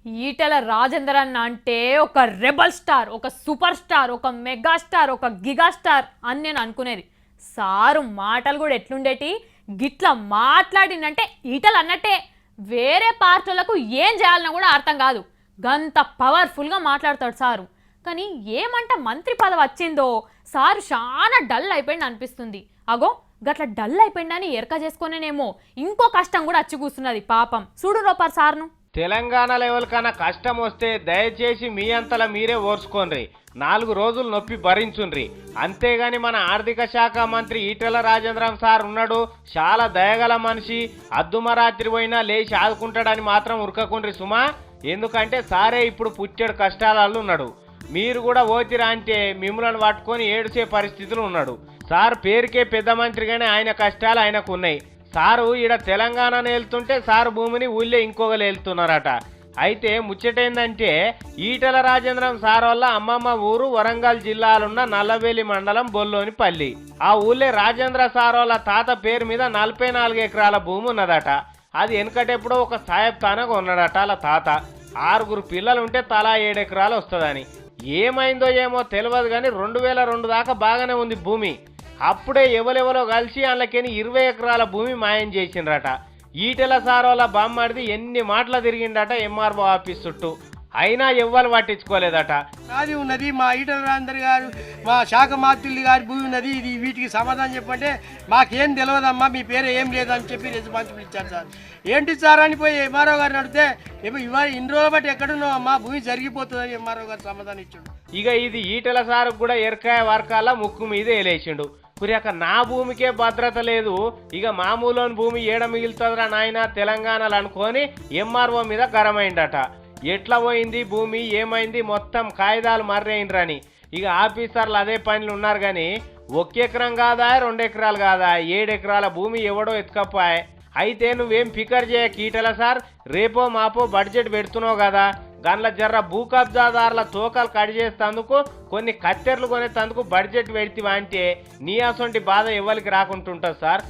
ఈటెల రాజేందర్ అన్న అంటే ఒక రెబల్ స్టార్, ఒక సూపర్ స్టార్, ఒక మెగా స్టార్, ఒక గిగా స్టార్ అని నేను అనుకునేది. సారు మాటలు కూడా ఎట్లుండేటి, గిట్లా మాట్లాడిందంటే ఈటెలు అన్నట్టే. వేరే పార్టీలకు ఏం చేయాలన్నా కూడా అర్థం కాదు, గంత పవర్ఫుల్గా మాట్లాడతాడు సారు. కానీ ఏమంట మంత్రి పదవి వచ్చిందో సారు చాలా డల్ అయిపోయింది అనిపిస్తుంది. అగో గట్లా డల్ అయిపోయిందని ఎరక చేసుకునేనేమో ఇంకో కష్టం కూడా వచ్చి కూస్తున్నది పాపం. చూడు రోపర్ సార్ను. తెలంగాణ లెవెల్ కన్నా కష్టం వస్తే దయచేసి మీ అంతలా మీరే ఓర్చుకోండి, 4 రోజులు నొప్పి భరించుండ్రి. అంతేగాని మన ఆర్థిక శాఖ మంత్రి ఈటెల రాజేంద్రం సార్ ఉన్నాడు, చాలా దయగల మనిషి, అద్దుమరాత్రి పోయినా లేచి ఆదుకుంటాడని మాత్రం ఉరకకుండ్రి సుమా. ఎందుకంటే సారే ఇప్పుడు పుట్టెడు కష్టాలలో ఉన్నాడు. మీరు కూడా ఓతిరా అంటే మిమ్మల్ని పట్టుకొని ఏడ్చే పరిస్థితులు ఉన్నాడు. సార్ పేరుకే పెద్ద మంత్రిగానే ఆయన కష్టాలు ఆయనకు ఉన్నాయి. సారు ఈడ తెలంగాణను వెళ్తుంటే సారు భూమిని ఊళ్ళో ఇంకొకరు వెళ్తున్నారట. అయితే ముచ్చటేందంటే ఈటెల రాజేంద్రం సార్ వల్ల అమ్మమ్మ ఊరు వరంగల్ జిల్లాలున్న నల్లబెల్లి మండలం బొల్లోనిపల్లి. ఆ ఊళ్ళే రాజేంద్ర సార్ వాళ్ళ తాత పేరు మీద 44 ఎకరాల భూమి ఉన్నదట. అది వెనకటెప్పుడో ఒక సాహెబ్ ఖానాగా ఉన్నాడట వాళ్ళ తాత. 6 పిల్లలు ఉంటే తలా 7 ఎకరాలు వస్తుందని. ఏమైందో ఏమో తెలియదు కానీ 2002 దాకా బాగానే ఉంది భూమి. అప్పుడే ఎవరెవరో కలిసి అందులోకెని 20 ఎకరాల భూమి మాయం చేసిండ్రట. ఈటెల సార్ వాళ్ళ బామ్మడిది ఎన్ని మాటలు తిరిగిండట ఎంఆర్ఓ ఆఫీస్ చుట్టూ, అయినా ఎవ్వరు పట్టించుకోలేదట. అది ఉన్నది మా ఈటెల రాజేందర్ గారు, మా శాఖ మాతుల్లి గారి భూమి ఉన్నది, ఇది వీటికి సమాధానం చెప్పంటే మాకేం తెలియదమ్మా, మీ పేరు ఏం లేదని చెప్పి రెస్పాన్సిబుల్ ఇచ్చారు సార్. ఏంటి సార్ అని పోయి ఎంఆర్ఓ గారిని అడిగితే ఇవాళ ఇన్ని రోజులు బట్టి ఎక్కడున్నావు అమ్మా, భూమి జరిగిపోతుందని ఎంఆర్ఓ గారు సమాధానం ఇచ్చాడు. ఇక ఇది ఈటెల సార్ కూడా ఎరకాయ వర్కాల ముక్కు మీద వేలేసిండు. పురియాక నా భూమికే భద్రత లేదు, ఇక మామూలుని భూమి ఏడ మిగులుతుందిరా నాయన తెలంగాణలో అనుకొని ఎంఆర్ఓ మీద గరమైందట. ఎట్లా పోయింది భూమి, ఏమైంది, మొత్తం కాగితాలు మర్రేయండ్రని. ఇక ఆఫీసర్లు అదే పనులు ఉన్నారు కానీ 1 ఎకరం కాదా 2 ఎకరాలు కాదా 7 ఎకరాల భూమి ఎవడో ఎత్తుకపోయా. అయితే నువ్వేం ఫికర్ చేయక ఈటెల సార్, రేపో మాపో బడ్జెట్ పెడుతున్నావు కదా, గన్ల జర్ర భూ కబ్జాదారుల తోకలు కట్ చేసేందుకు కొన్ని కత్తెరలు కొనేందుకు బడ్జెట్ పెడితివా అంటే నీ అసొంటి బాధ ఎవరికి రాకుంటుంటుంది సార్.